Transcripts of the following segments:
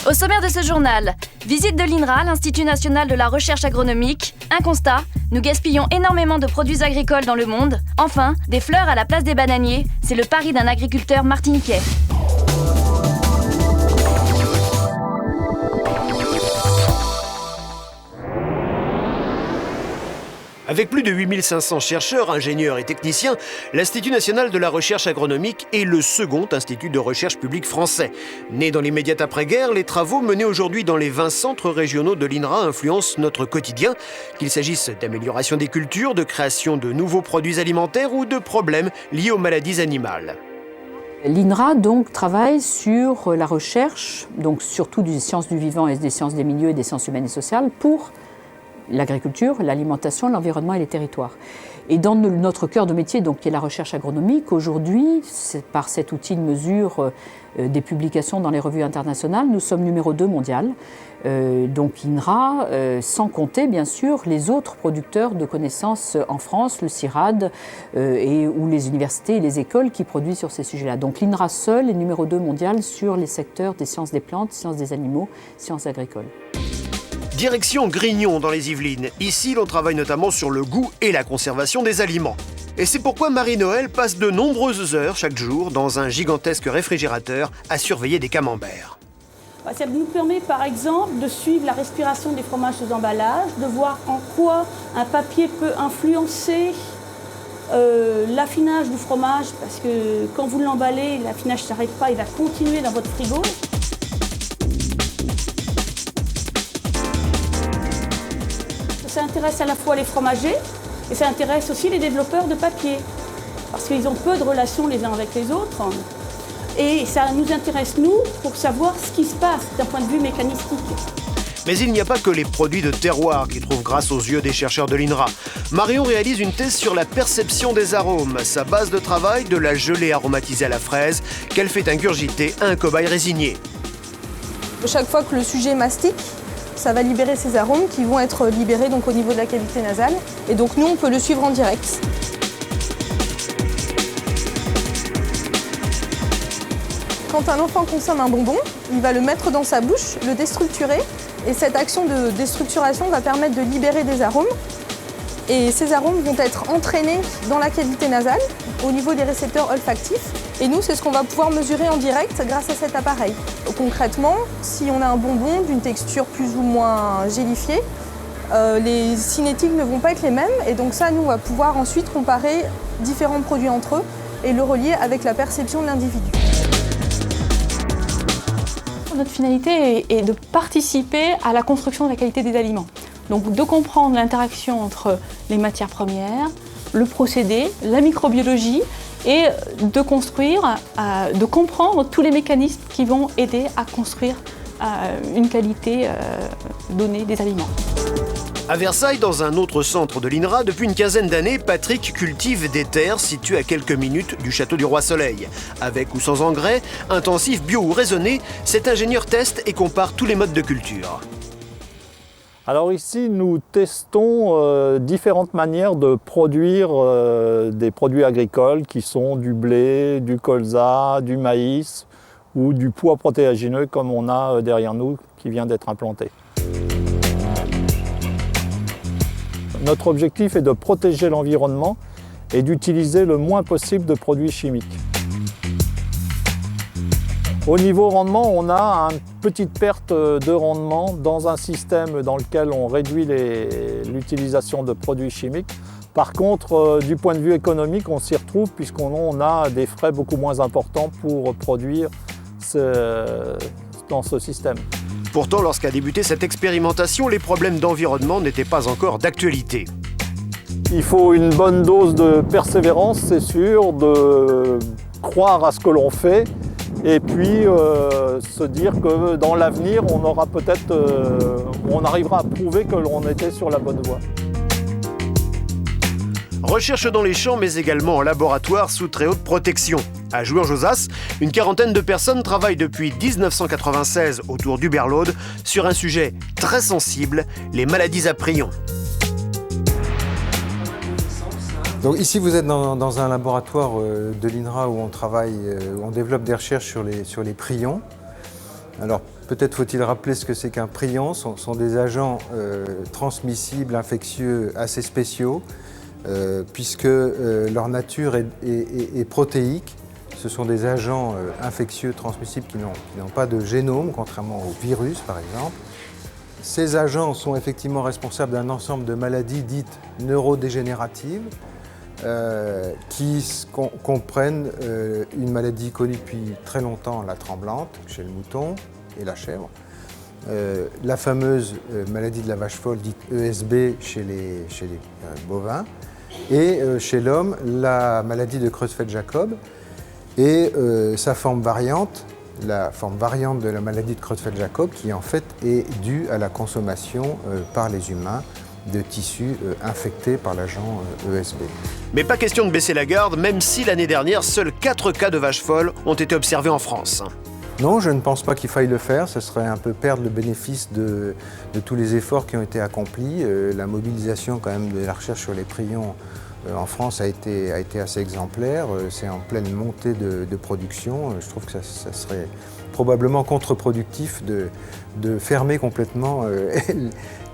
Au sommaire de ce journal, visite de l'INRA, l'Institut national de la recherche agronomique. Un constat, nous gaspillons énormément de produits agricoles dans le monde. Enfin, des fleurs à la place des bananiers, c'est le pari d'un agriculteur martiniquais. Avec plus de 8500 chercheurs, ingénieurs et techniciens, l'Institut national de la recherche agronomique est le second institut de recherche public français. Né dans l'immédiat après-guerre, les travaux menés aujourd'hui dans les 20 centres régionaux de l'INRA influencent notre quotidien, qu'il s'agisse d'amélioration des cultures, de création de nouveaux produits alimentaires ou de problèmes liés aux maladies animales. L'INRA donc travaille sur la recherche, donc surtout des sciences du vivant et des sciences des milieux et des sciences humaines et sociales pour l'agriculture, l'alimentation, l'environnement et les territoires. Et dans notre cœur de métier, donc, qui est la recherche agronomique, aujourd'hui, par cet outil de mesure des publications dans les revues internationales, nous sommes numéro 2 mondial. Donc INRA, sans compter bien sûr les autres producteurs de connaissances en France, le CIRAD, ou les universités et les écoles qui produisent sur ces sujets-là. Donc l'INRA seul est numéro 2 mondial sur les secteurs des sciences des plantes, sciences des animaux, sciences agricoles. Direction Grignon dans les Yvelines. Ici, l'on travaille notamment sur le goût et la conservation des aliments. Et c'est pourquoi Marie-Noël passe de nombreuses heures chaque jour dans un gigantesque réfrigérateur à surveiller des camemberts. Ça nous permet par exemple de suivre la respiration des fromages aux emballages, de voir en quoi un papier peut influencer l'affinage du fromage, parce que quand vous l'emballez, l'affinage ne s'arrête pas, il va continuer dans votre frigo. Ça intéresse à la fois les fromagers et ça intéresse aussi les développeurs de papier, parce qu'ils ont peu de relations les uns avec les autres. Et ça nous intéresse, nous, pour savoir ce qui se passe d'un point de vue mécanistique. Mais il n'y a pas que les produits de terroir qui trouvent grâce aux yeux des chercheurs de l'INRA. Marion réalise une thèse sur la perception des arômes, sa base de travail de la gelée aromatisée à la fraise qu'elle fait ingurgiter à un cobaye résigné. Chaque fois que le sujet mastique, ça va libérer ces arômes qui vont être libérés donc, au niveau de la cavité nasale. Et donc nous, on peut le suivre en direct. Quand un enfant consomme un bonbon, il va le mettre dans sa bouche, le déstructurer. Et cette action de déstructuration va permettre de libérer des arômes. Et ces arômes vont être entraînés dans la cavité nasale, au niveau des récepteurs olfactifs. Et nous, c'est ce qu'on va pouvoir mesurer en direct grâce à cet appareil. Concrètement, si on a un bonbon d'une texture plus ou moins gélifiée, les cinétiques ne vont pas être les mêmes. Et donc ça, nous, on va pouvoir ensuite comparer différents produits entre eux et le relier avec la perception de l'individu. Notre finalité est de participer à la construction de la qualité des aliments. Donc de comprendre l'interaction entre les matières premières, le procédé, la microbiologie et de construire, de comprendre tous les mécanismes qui vont aider à construire une qualité donnée des aliments. À Versailles, dans un autre centre de l'INRA, depuis une quinzaine d'années, Patrick cultive des terres situées à quelques minutes du château du Roi Soleil. Avec ou sans engrais, intensif, bio ou raisonné, cet ingénieur teste et compare tous les modes de culture. Alors ici, nous testons différentes manières de produire des produits agricoles qui sont du blé, du colza, du maïs ou du pois protéagineux comme on a derrière nous qui vient d'être implanté. Notre objectif est de protéger l'environnement et d'utiliser le moins possible de produits chimiques. Au niveau rendement, on a une petite perte de rendement dans un système dans lequel on réduit l'utilisation de produits chimiques. Par contre, du point de vue économique, on s'y retrouve puisqu'on a des frais beaucoup moins importants pour produire dans ce système. Pourtant, lorsqu'a débuté cette expérimentation, les problèmes d'environnement n'étaient pas encore d'actualité. Il faut une bonne dose de persévérance, c'est sûr, de croire à ce que l'on fait et puis se dire que dans l'avenir, on aura on arrivera à prouver que l'on était sur la bonne voie. Recherche dans les champs, mais également en laboratoire sous très haute protection. À Jouer-Josas, une quarantaine de personnes travaillent depuis 1996 autour d'Uberlaude sur un sujet très sensible, les maladies à prions. Donc ici, vous êtes dans un laboratoire de l'INRA où on travaille, on développe des recherches sur les prions. Alors, Peut-être faut-il rappeler ce que c'est qu'un prion. Ce sont des agents transmissibles, infectieux, assez spéciaux, puisque leur nature est protéique. Ce sont des agents infectieux transmissibles qui n'ont pas de génome, contrairement aux virus par exemple. Ces agents sont effectivement responsables d'un ensemble de maladies dites neurodégénératives qui comprennent une maladie connue depuis très longtemps, la tremblante, chez le mouton et la chèvre, la fameuse maladie de la vache folle, dite ESB, chez les bovins, et chez l'homme, la maladie de Creutzfeldt-Jakob, et sa forme variante, la forme variante de la maladie de Creutzfeldt-Jakob, qui en fait est due à la consommation par les humains de tissus infectés par l'agent ESB. Mais pas question de baisser la garde, même si l'année dernière, seuls 4 cas de vache folle ont été observés en France. Non, je ne pense pas qu'il faille le faire. Ce serait un peu perdre le bénéfice de tous les efforts qui ont été accomplis. La mobilisation quand même de la recherche sur les prions en France a été assez exemplaire. C'est en pleine montée de production. Je trouve que ça serait probablement contre-productif de fermer complètement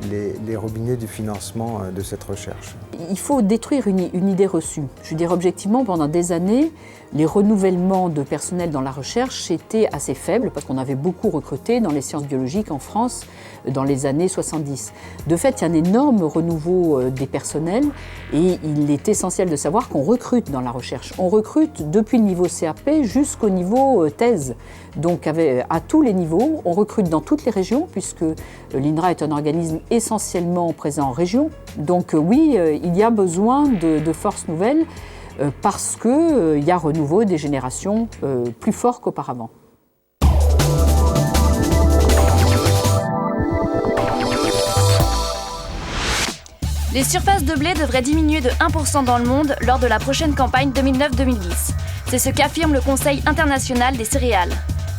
les robinets du financement de cette recherche. Il faut détruire une idée reçue. Je veux dire, objectivement, pendant des années, les renouvellements de personnel dans la recherche étaient assez faibles parce qu'on avait beaucoup recruté dans les sciences biologiques en France dans les années 70. De fait, il y a un énorme renouveau des personnels et il est essentiel de savoir qu'on recrute dans la recherche. On recrute depuis le niveau CAP jusqu'au niveau thèse. Donc à tous les niveaux, on recrute dans toutes les régions puisque l'INRA est un organisme essentiellement présent en région. Donc oui, il y a besoin de forces nouvelles parce qu'il y a renouveau des générations plus fort qu'auparavant. Les surfaces de blé devraient diminuer de 1% dans le monde lors de la prochaine campagne 2009-2010. C'est ce qu'affirme le Conseil international des céréales.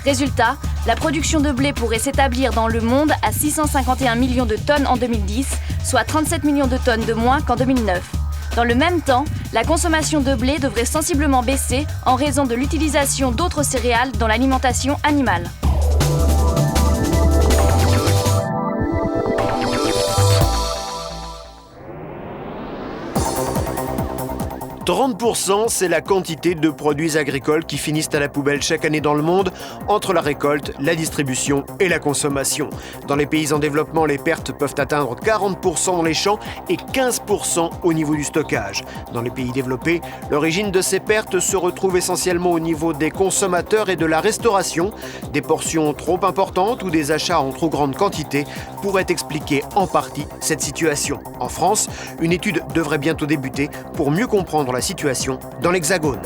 Résultat, la production de blé pourrait s'établir dans le monde à 651 millions de tonnes en 2010, soit 37 millions de tonnes de moins qu'en 2009. Dans le même temps, la consommation de blé devrait sensiblement baisser en raison de l'utilisation d'autres céréales dans l'alimentation animale. 30%, c'est la quantité de produits agricoles qui finissent à la poubelle chaque année dans le monde, entre la récolte, la distribution et la consommation. Dans les pays en développement, les pertes peuvent atteindre 40% dans les champs et 15% au niveau du stockage. Dans les pays développés, l'origine de ces pertes se retrouve essentiellement au niveau des consommateurs et de la restauration. Des portions trop importantes ou des achats en trop grande quantité pourraient expliquer en partie cette situation. En France, une étude devrait bientôt débuter pour mieux comprendre la situation dans l'Hexagone.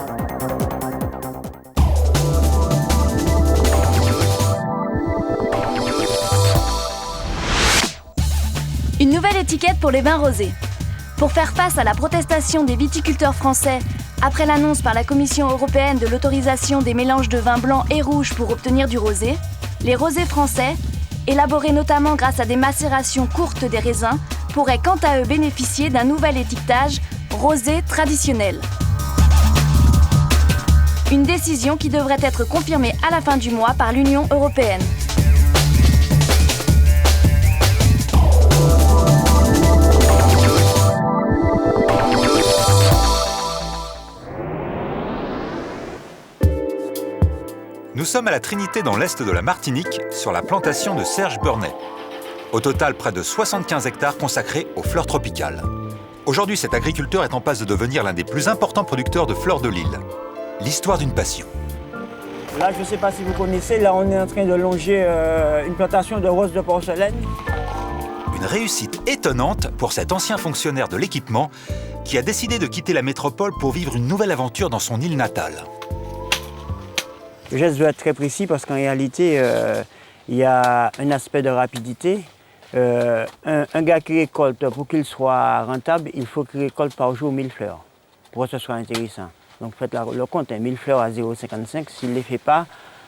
Une nouvelle étiquette pour les vins rosés. Pour faire face à la protestation des viticulteurs français après l'annonce par la Commission européenne de l'autorisation des mélanges de vins blancs et rouges pour obtenir du rosé, les rosés français, élaborés notamment grâce à des macérations courtes des raisins, pourraient quant à eux bénéficier d'un nouvel étiquetage rosé traditionnel. Une décision qui devrait être confirmée à la fin du mois par l'Union européenne. Nous sommes à la Trinité dans l'est de la Martinique, sur la plantation de Serge Burnet. Au total, près de 75 hectares consacrés aux fleurs tropicales. Aujourd'hui, cet agriculteur est en passe de devenir l'un des plus importants producteurs de fleurs de l'île. L'histoire d'une passion. Là, je ne sais pas si vous connaissez, là on est en train de longer une plantation de roses de porcelaine. Une réussite étonnante pour cet ancien fonctionnaire de l'équipement qui a décidé de quitter la métropole pour vivre une nouvelle aventure dans son île natale. Le geste doit être très précis parce qu'en réalité, il y a un aspect de rapidité. Un gars qui récolte, pour qu'il soit rentable, il faut qu'il récolte par jour 1000 fleurs pour que ce soit intéressant. Donc faites le compte, 1000 fleurs à 0,55, s'il ne les fait pas,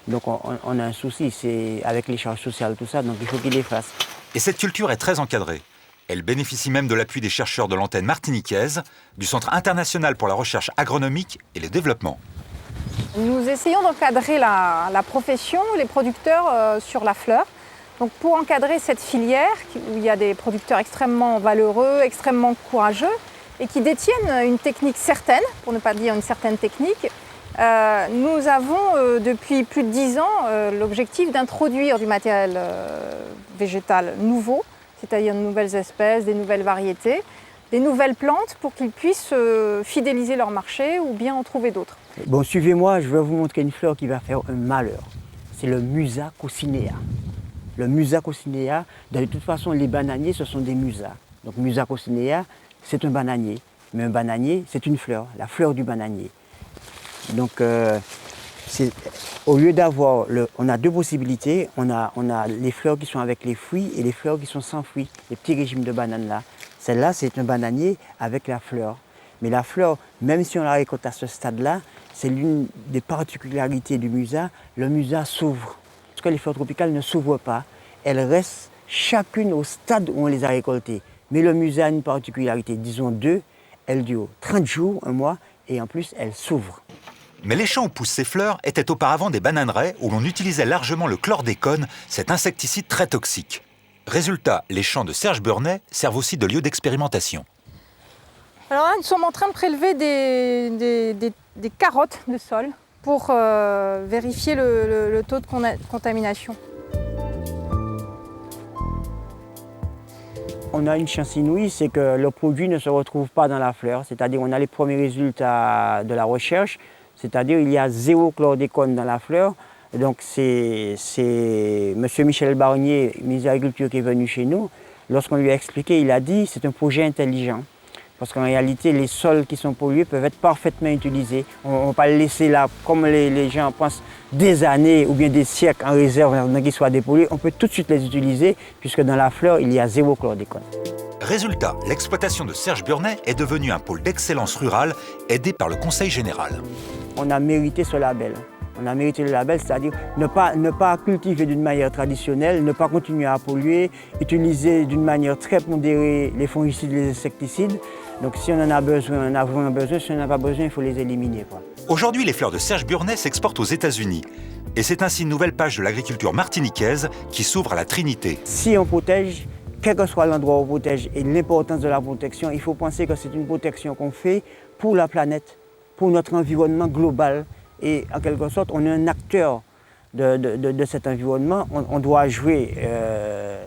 donc on a un souci, c'est avec les charges sociales, tout ça, donc il faut qu'il les fasse. Et cette culture est très encadrée. Elle bénéficie même de l'appui des chercheurs de l'antenne martiniquaise, du Centre international pour la recherche agronomique et le développement. Nous essayons d'encadrer la profession, les producteurs sur la fleur. Donc pour encadrer cette filière, où il y a des producteurs extrêmement valeureux, extrêmement courageux, et qui détiennent une technique certaine, pour ne pas dire une certaine technique, nous avons depuis plus de 10 ans l'objectif d'introduire du matériel végétal nouveau, c'est-à-dire de nouvelles espèces, des nouvelles variétés, des nouvelles plantes pour qu'ils puissent fidéliser leur marché ou bien en trouver d'autres. Bon, suivez-moi, je vais vous montrer une fleur qui va faire un malheur. C'est le Musa coccinea. Le Musa coccinea, de toute façon, les bananiers, ce sont des musas. Donc Musa coccinea, c'est un bananier. Mais un bananier, c'est une fleur, la fleur du bananier. Donc, au lieu d'avoir, on a deux possibilités. On a les fleurs qui sont avec les fruits et les fleurs qui sont sans fruits, les petits régimes de bananes là. Celle-là, c'est un bananier avec la fleur. Mais la fleur, même si on la récolte à ce stade-là, c'est l'une des particularités du Musa. Le Musa s'ouvre. Parce que les fleurs tropicales ne s'ouvrent pas. Elles restent chacune au stade où on les a récoltées. Mais le Musa a une particularité, disons 2, elle dure 30 jours, un mois, et en plus, elle s'ouvre. Mais les champs où poussent ces fleurs étaient auparavant des bananeraies où l'on utilisait largement le chlordécone, cet insecticide très toxique. Résultat, les champs de Serge Burnet servent aussi de lieu d'expérimentation. Alors là, nous sommes en train de prélever des carottes de sol pour vérifier le taux de contamination. On a une chance inouïe, c'est que le produit ne se retrouve pas dans la fleur. C'est-à-dire on a les premiers résultats de la recherche, c'est-à-dire il y a 0 chlordécone dans la fleur. Donc c'est M. Michel Barnier, ministre de l'Agriculture, qui est venu chez nous. Lorsqu'on lui a expliqué, il a dit c'est un projet intelligent. Parce qu'en réalité, les sols qui sont pollués peuvent être parfaitement utilisés. On ne va pas le laisser là, comme les gens pensent, des années ou bien des siècles en réserve, avant qu'ils soient dépollués. On peut tout de suite les utiliser, puisque dans la fleur, il y a 0 chlordécone. Résultat, l'exploitation de Serge Burnet est devenue un pôle d'excellence rurale, aidé par le Conseil général. On a mérité ce label. On a mérité le label, c'est-à-dire ne pas cultiver d'une manière traditionnelle, ne pas continuer à polluer, utiliser d'une manière très pondérée les fongicides, les insecticides. Donc si on en a besoin, on a vraiment besoin. Si on n'en a pas besoin, il faut les éliminer. Aujourd'hui, les fleurs de Serge Burnet s'exportent aux États-Unis. Et c'est ainsi une nouvelle page de l'agriculture martiniquaise qui s'ouvre à la Trinité. Si on protège, quel que soit l'endroit où on protège et l'importance de la protection, il faut penser que c'est une protection qu'on fait pour la planète, pour notre environnement global. Et en quelque sorte, on est un acteur de cet environnement. On doit jouer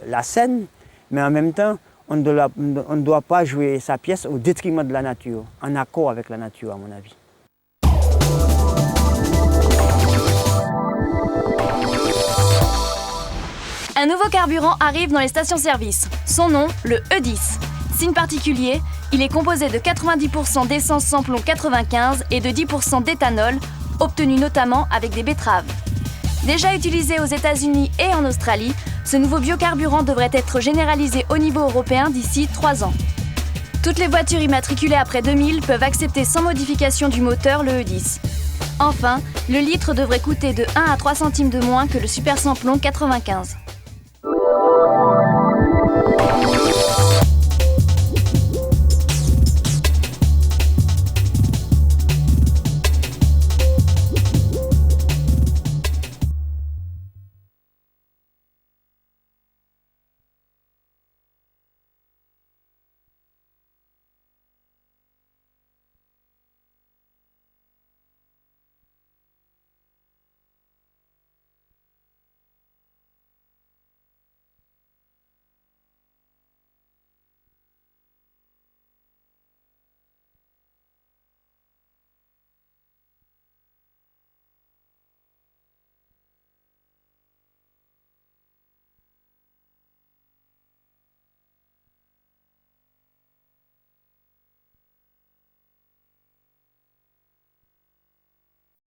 la scène, mais en même temps, on ne doit pas jouer sa pièce au détriment de la nature, en accord avec la nature, à mon avis. Un nouveau carburant arrive dans les stations-service. Son nom, le E10. Signe particulier, il est composé de 90% d'essence sans plomb 95 et de 10% d'éthanol, obtenu notamment avec des betteraves. Déjà utilisé aux États-Unis et en Australie, ce nouveau biocarburant devrait être généralisé au niveau européen d'ici 3 ans. Toutes les voitures immatriculées après 2000 peuvent accepter sans modification du moteur le E10. Enfin, le litre devrait coûter de 1 à 3 centimes de moins que le super sans plomb 95.